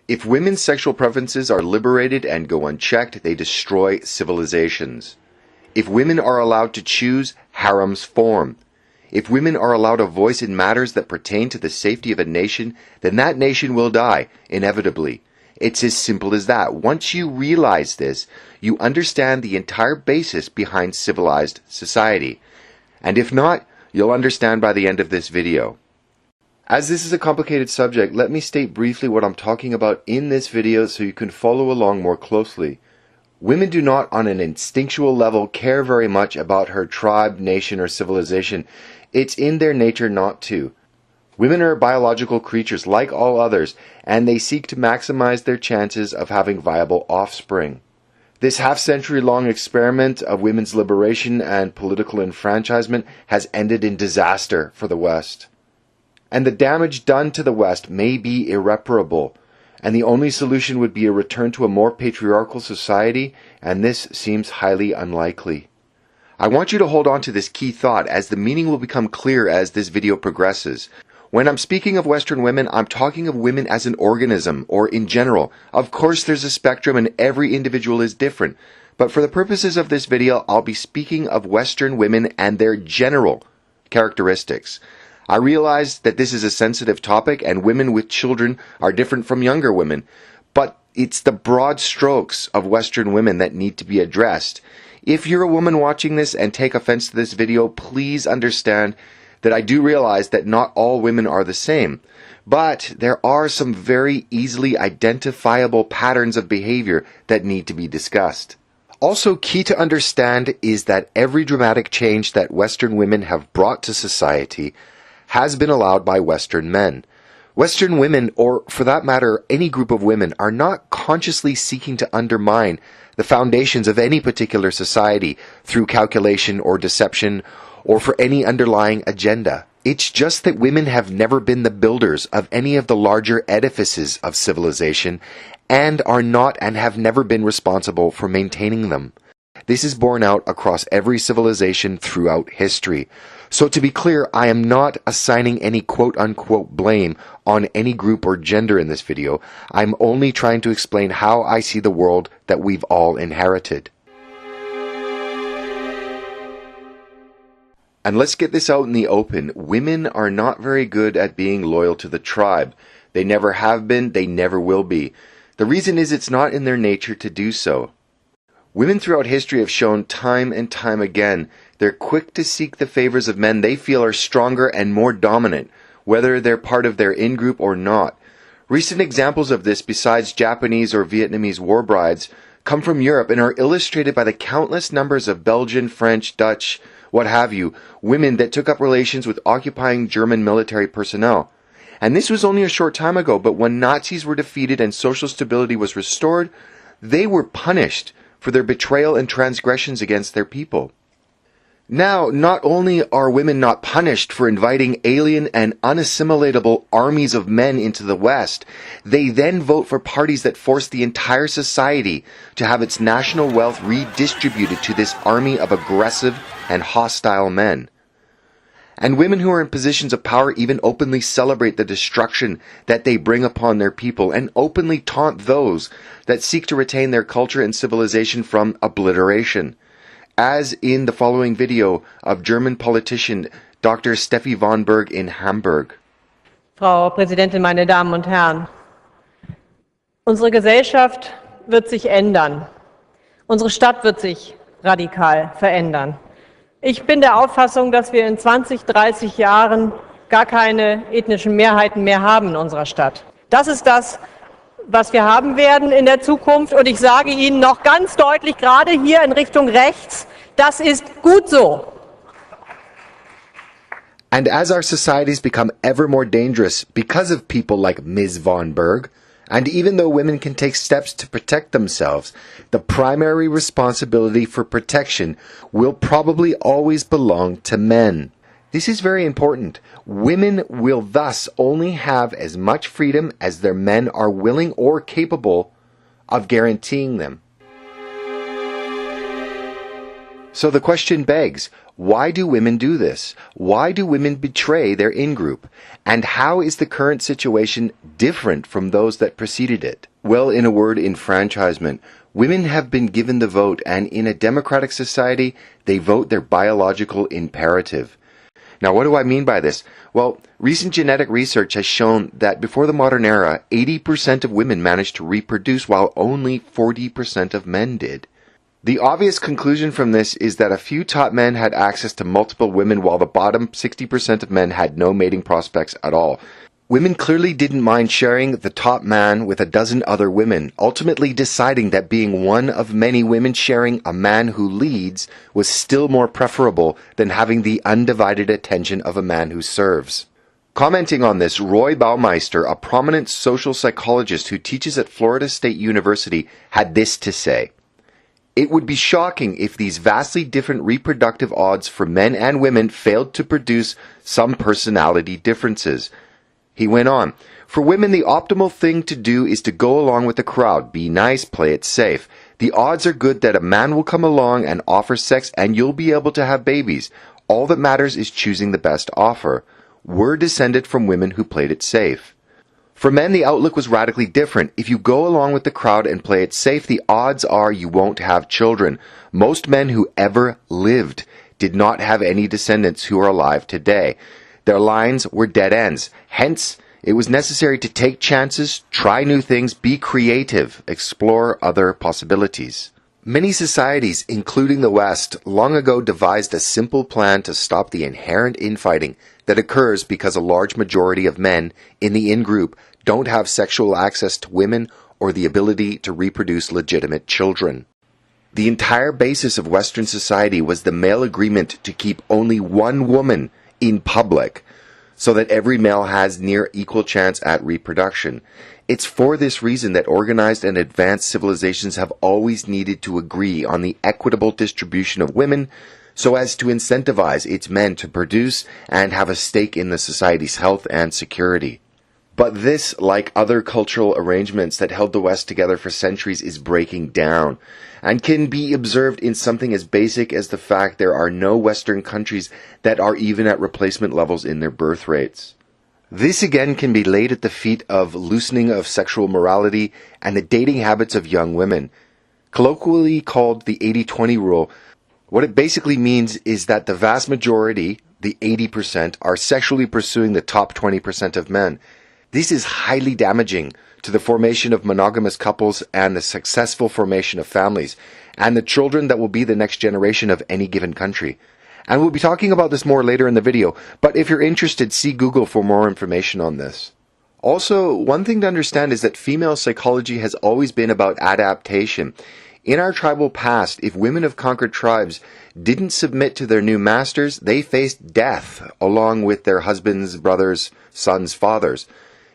If women's sexual preferences are liberated and go unchecked, they destroy civilizations. If women are allowed to choose, harems form. If women are allowed a voice in matters that pertain to the safety of a nation, then that nation will die, inevitably. It's as simple as that. Once you realize this, you understand the entire basis behind civilized society. And if not, you'll understand by the end of this video. As this is a complicated subject, let me state briefly what I'm talking about in this video so you can follow along more closely. Women do not, on an instinctual level, care very much about her tribe, nation, or civilization. It's in their nature not to. Women are biological creatures like all others, and they seek to maximize their chances of having viable offspring. This half-century-long experiment of women's liberation and political enfranchisement has ended in disaster for the West. And the damage done to the West may be irreparable, and the only solution would be a return to a more patriarchal society, and this seems highly unlikely. I want you to hold on to this key thought, as the meaning will become clear as this video progresses. When I'm speaking of Western women, I'm talking of women as an organism, or in general. Of course there's a spectrum and every individual is different, but for the purposes of this video, I'll be speaking of Western women and their general characteristics. I realize that this is a sensitive topic and women with children are different from younger women, but it's the broad strokes of Western women that need to be addressed. If you're a woman watching this and take offense to this video, please understand that I do realize that not all women are the same, but there are some very easily identifiable patterns of behavior that need to be discussed. Also key to understand is that every dramatic change that Western women have brought to society has been allowed by Western men. Western women, or for that matter, any group of women, are not consciously seeking to undermine the foundations of any particular society through calculation or deception or for any underlying agenda. It's just that women have never been the builders of any of the larger edifices of civilization and are not and have never been responsible for maintaining them. This is borne out across every civilization throughout history. So to be clear, I am not assigning any quote-unquote blame on any group or gender in this video. I'm only trying to explain how I see the world that we've all inherited. And let's get this out in the open. Women are not very good at being loyal to the tribe. They never have been, they never will be. The reason is it's not in their nature to do so. Women throughout history have shown time and time again they're quick to seek the favors of men they feel are stronger and more dominant, whether they're part of their in-group or not. Recent examples of this, besides Japanese or Vietnamese war brides, come from Europe and are illustrated by the countless numbers of Belgian, French, Dutch, what have you, women that took up relations with occupying German military personnel. And this was only a short time ago, but when Nazis were defeated and social stability was restored, they were punished for their betrayal and transgressions against their people. Now, not only are women not punished for inviting alien and unassimilatable armies of men into the West, they then vote for parties that force the entire society to have its national wealth redistributed to this army of aggressive and hostile men. And women who are in positions of power even openly celebrate the destruction that they bring upon their people and openly taunt those that seek to retain their culture and civilization from obliteration. As in the following video of German politician Dr. Steffi von Berg in Hamburg. Frau Präsidentin, meine Damen und Herren! Unsere Gesellschaft wird sich ändern. Unsere Stadt wird sich radikal verändern. Ich bin der Auffassung, dass wir in 20, 30 Jahren gar keine ethnischen Mehrheiten mehr haben in unserer Stadt. Das ist das, was wir haben werden in der Zukunft. Und ich sage Ihnen noch ganz deutlich, gerade hier in Richtung rechts, das ist gut so. And as our societies become ever more dangerous because of people like Ms. von Berg, and even though women can take steps to protect themselves, the primary responsibility for protection will probably always belong to men. This is very important. Women will thus only have as much freedom as their men are willing or capable of guaranteeing them. So the question begs, Why do women do this? Why do women betray their in-group? And how is the current situation different from those that preceded it? Well, in a word, enfranchisement. Women have been given the vote, and in a democratic society, they vote their biological imperative. Now, what do I mean by this? Well, recent genetic research has shown that before the modern era, 80% of women managed to reproduce while only 40% of men did. The obvious conclusion from this is that a few top men had access to multiple women while the bottom 60% of men had no mating prospects at all. Women clearly didn't mind sharing the top man with a dozen other women, ultimately deciding that being one of many women sharing a man who leads was still more preferable than having the undivided attention of a man who serves. Commenting on this, Roy Baumeister, a prominent social psychologist who teaches at Florida State University, had this to say: "It would be shocking if these vastly different reproductive odds for men and women failed to produce some personality differences." He went on, "For women, the optimal thing to do is to go along with the crowd, be nice, play it safe. The odds are good that a man will come along and offer sex and you'll be able to have babies. All that matters is choosing the best offer. We're descended from women who played it safe." For men, the outlook was radically different. If you go along with the crowd and play it safe, the odds are you won't have children. Most men who ever lived did not have any descendants who are alive today. Their lines were dead ends. Hence, it was necessary to take chances, try new things, be creative, explore other possibilities. Many societies, including the West, long ago devised a simple plan to stop the inherent infighting that occurs because a large majority of men in the in-group don't have sexual access to women or the ability to reproduce legitimate children. The entire basis of Western society was the male agreement to keep only one woman in public, so that every male has near equal chance at reproduction. It's for this reason that organized and advanced civilizations have always needed to agree on the equitable distribution of women so as to incentivize its men to produce and have a stake in the society's health and security. But this, like other cultural arrangements that held the West together for centuries, is breaking down, and can be observed in something as basic as the fact there are no Western countries that are even at replacement levels in their birth rates. This again can be laid at the feet of loosening of sexual morality and the dating habits of young women. Colloquially called the 80-20 rule, what it basically means is that the vast majority, the 80%, are sexually pursuing the top 20% of men. This is highly damaging to the formation of monogamous couples and the successful formation of families, and the children that will be the next generation of any given country. And we'll be talking about this more later in the video, but if you're interested, see Google for more information on this. Also, one thing to understand is that female psychology has always been about adaptation. In our tribal past, if women of conquered tribes didn't submit to their new masters, they faced death along with their husbands, brothers, sons, fathers.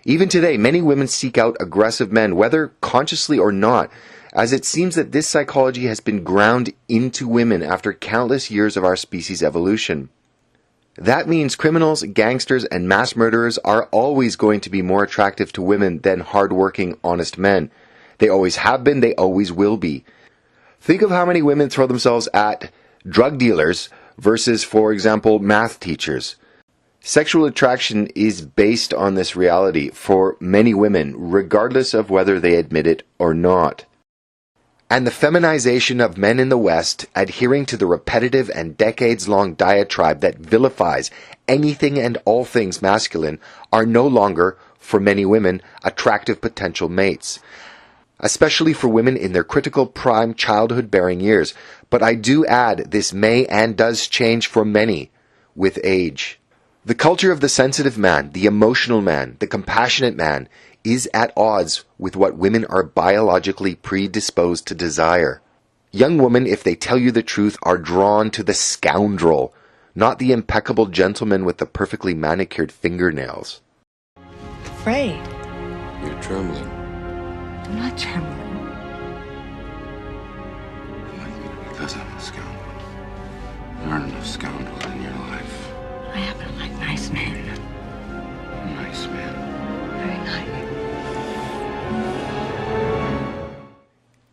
Even today, many women seek out aggressive men, whether consciously or not, as it seems that this psychology has been ground into women after countless years of our species' evolution. That means criminals, gangsters, and mass murderers are always going to be more attractive to women than hard-working, honest men. They always have been, they always will be. Think of how many women throw themselves at drug dealers versus, for example, math teachers. Sexual attraction is based on this reality for many women, regardless of whether they admit it or not. And the feminization of men in the West, adhering to the repetitive and decades-long diatribe that vilifies anything and all things masculine, are no longer, for many women, attractive potential mates. Especially for women in their critical prime childhood-bearing years. But I do add, this may and does change for many with age. The culture of the sensitive man, the emotional man, the compassionate man is at odds with what women are biologically predisposed to desire. Young women, if they tell you the truth, are drawn to the scoundrel, not the impeccable gentleman with the perfectly manicured fingernails. Afraid? You're trembling. I'm not trembling. Likely because I'm a scoundrel. There aren't enough scoundrels in your life. I happen to like nice men. Nice man. Very nice.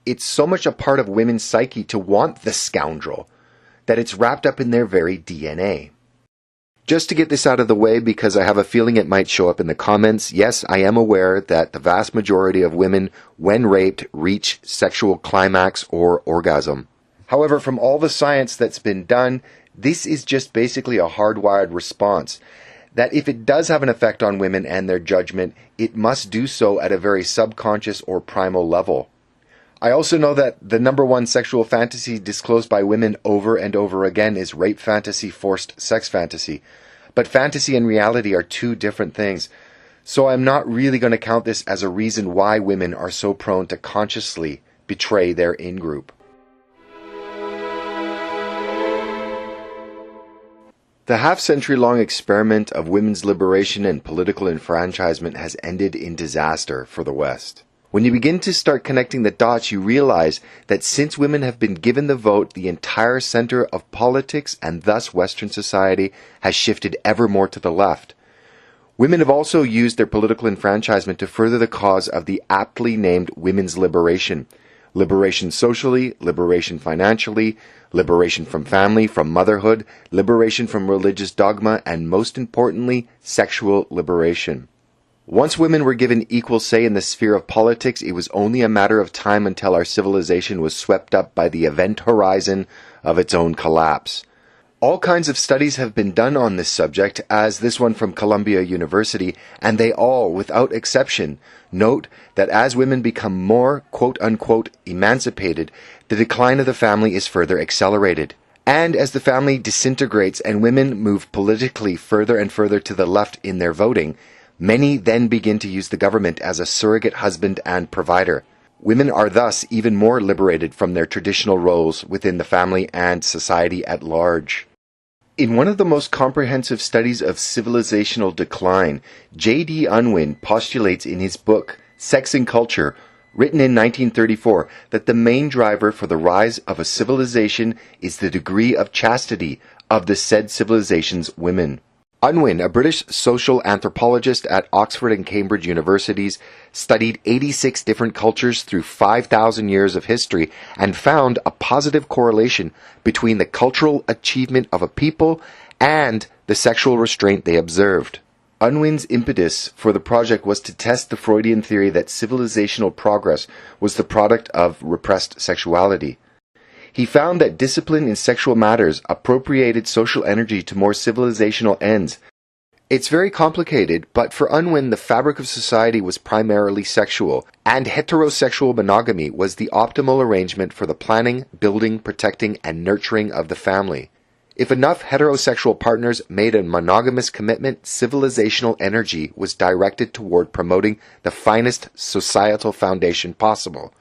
It's so much a part of women's psyche to want the scoundrel that it's wrapped up in their very DNA. Just to get this out of the way, because I have a feeling it might show up in the comments, yes, I am aware that the vast majority of women, when raped, reach sexual climax or orgasm. However, from all the science that's been done, this is just basically a hardwired response. That if it does have an effect on women and their judgment, it must do so at a very subconscious or primal level. I also know that the number one sexual fantasy disclosed by women over and over again is rape fantasy, forced sex fantasy. But fantasy and reality are two different things. So I'm not really going to count this as a reason why women are so prone to consciously betray their in-group. The half-century-long experiment of women's liberation and political enfranchisement has ended in disaster for the West. When you begin to start connecting the dots, you realize that since women have been given the vote, the entire center of politics and thus Western society has shifted ever more to the left. Women have also used their political enfranchisement to further the cause of the aptly named women's liberation. Liberation socially, liberation financially, liberation from family, from motherhood, liberation from religious dogma, and most importantly, sexual liberation. Once women were given equal say in the sphere of politics, it was only a matter of time until our civilization was swept up by the event horizon of its own collapse. All kinds of studies have been done on this subject, as this one from Columbia University, and they all, without exception, note that as women become more, quote-unquote, emancipated, the decline of the family is further accelerated. And as the family disintegrates and women move politically further and further to the left in their voting, many then begin to use the government as a surrogate husband and provider. Women are thus even more liberated from their traditional roles within the family and society at large. In one of the most comprehensive studies of civilizational decline, J.D. Unwin postulates in his book, Sex and Culture, written in 1934, that the main driver for the rise of a civilization is the degree of chastity of the said civilization's women. Unwin, a British social anthropologist at Oxford and Cambridge universities, studied 86 different cultures through 5,000 years of history and found a positive correlation between the cultural achievement of a people and the sexual restraint they observed. Unwin's impetus for the project was to test the Freudian theory that civilizational progress was the product of repressed sexuality. He found that discipline in sexual matters appropriated social energy to more civilizational ends. It's very complicated, but for Unwin, the fabric of society was primarily sexual, and heterosexual monogamy was the optimal arrangement for the planning, building, protecting, and nurturing of the family. If enough heterosexual partners made a monogamous commitment, civilizational energy was directed toward promoting the finest societal foundation possible.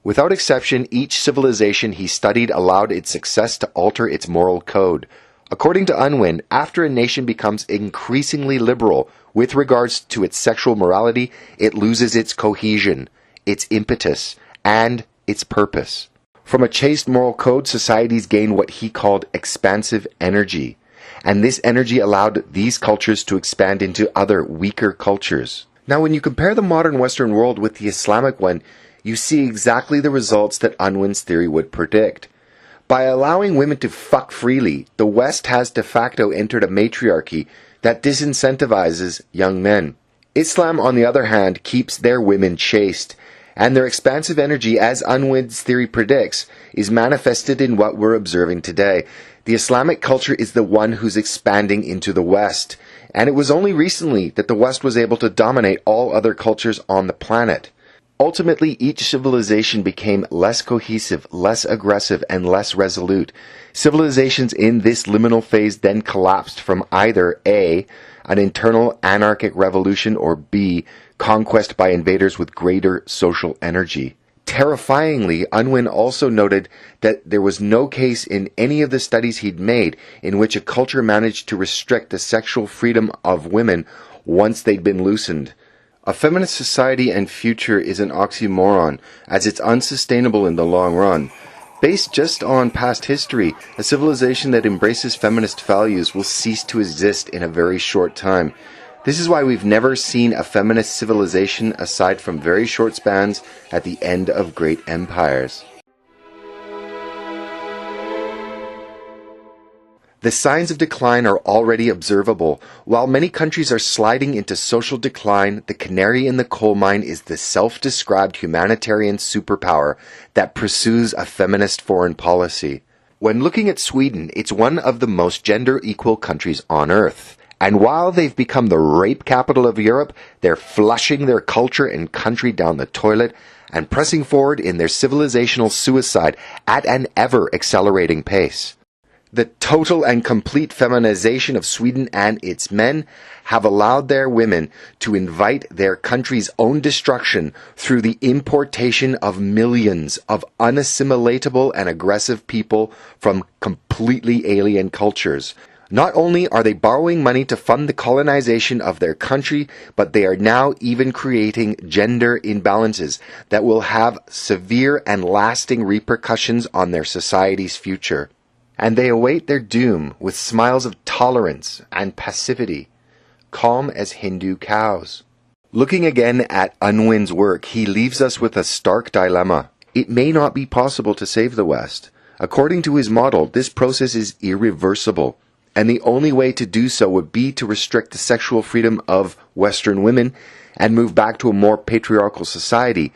Without exception, each civilization he studied allowed its success to alter its moral code. According to Unwin, after a nation becomes increasingly liberal with regards to its sexual morality, it loses its cohesion, its impetus, and its purpose. From a chaste moral code, societies gained what he called expansive energy, and this energy allowed these cultures to expand into other weaker cultures. Now, when you compare the modern Western world with the Islamic one, you see exactly the results that Unwin's theory would predict. By allowing women to fuck freely, the West has de facto entered a matriarchy that disincentivizes young men. Islam, on the other hand, keeps their women chaste, and their expansive energy, as Unwin's theory predicts, is manifested in what we're observing today. The Islamic culture is the one who's expanding into the West, and it was only recently that the West was able to dominate all other cultures on the planet. Ultimately, each civilization became less cohesive, less aggressive, and less resolute. Civilizations in this liminal phase then collapsed from either A, an internal anarchic revolution, or B, conquest by invaders with greater social energy. Terrifyingly, Unwin also noted that there was no case in any of the studies he'd made in which a culture managed to restrict the sexual freedom of women once they'd been loosened. A feminist society and future is an oxymoron, as it's unsustainable in the long run. Based just on past history, a civilization that embraces feminist values will cease to exist in a very short time. This is why we've never seen a feminist civilization aside from very short spans at the end of great empires. The signs of decline are already observable. While many countries are sliding into social decline, the canary in the coal mine is the self-described humanitarian superpower that pursues a feminist foreign policy. When looking at Sweden, it's one of the most gender-equal countries on earth. And while they've become the rape capital of Europe, they're flushing their culture and country down the toilet and pressing forward in their civilizational suicide at an ever-accelerating pace. The total and complete feminization of Sweden and its men have allowed their women to invite their country's own destruction through the importation of millions of unassimilatable and aggressive people from completely alien cultures. Not only are they borrowing money to fund the colonization of their country, but they are now even creating gender imbalances that will have severe and lasting repercussions on their society's future. And they await their doom with smiles of tolerance and passivity, calm as Hindu cows. Looking again at Unwin's work, he leaves us with a stark dilemma. It may not be possible to save the West. According to his model, this process is irreversible, and the only way to do so would be to restrict the sexual freedom of Western women and move back to a more patriarchal society.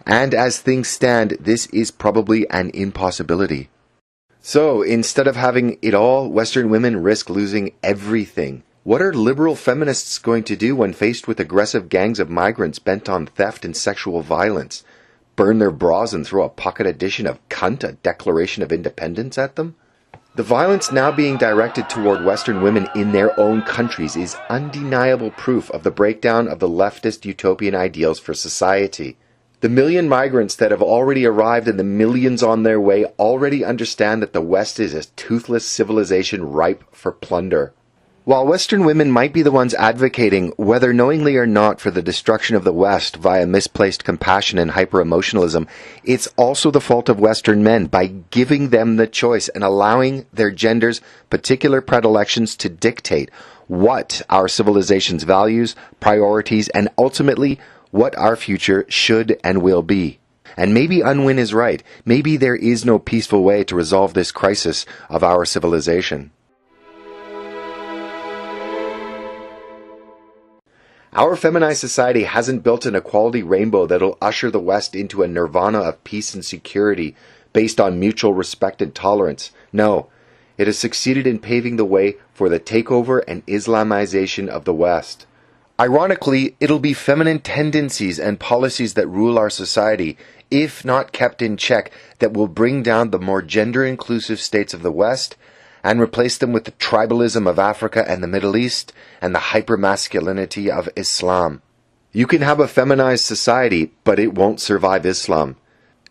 And as things stand, this is probably an impossibility. So, instead of having it all, Western women risk losing everything. What are liberal feminists going to do when faced with aggressive gangs of migrants bent on theft and sexual violence? Burn their bras and throw a pocket edition of Cunt, a Declaration of Independence, at them? The violence now being directed toward Western women in their own countries is undeniable proof of the breakdown of the leftist utopian ideals for society. The million migrants that have already arrived and the millions on their way already understand that the West is a toothless civilization ripe for plunder. While Western women might be the ones advocating, whether knowingly or not, for the destruction of the West via misplaced compassion and hyper-emotionalism, it's also the fault of Western men by giving them the choice and allowing their gender's particular predilections to dictate what our civilization's values, priorities, and ultimately what our future should and will be. And maybe Unwin is right. Maybe there is no peaceful way to resolve this crisis of our civilization. Our feminized society hasn't built an equality rainbow that'll usher the West into a nirvana of peace and security based on mutual respect and tolerance. No, it has succeeded in paving the way for the takeover and Islamization of the West. Ironically, it'll be feminine tendencies and policies that rule our society, if not kept in check, that will bring down the more gender-inclusive states of the West and replace them with the tribalism of Africa and the Middle East and the hypermasculinity of Islam. You can have a feminized society, but it won't survive Islam.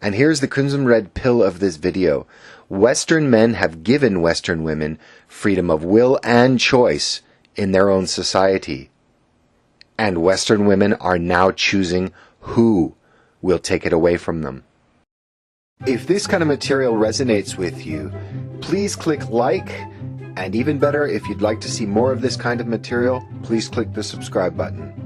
And here's the crimson red pill of this video. Western men have given Western women freedom of will and choice in their own society. And Western women are now choosing who will take it away from them. If this kind of material resonates with you, please click like, and even better, if you'd like to see more of this kind of material, please click the subscribe button.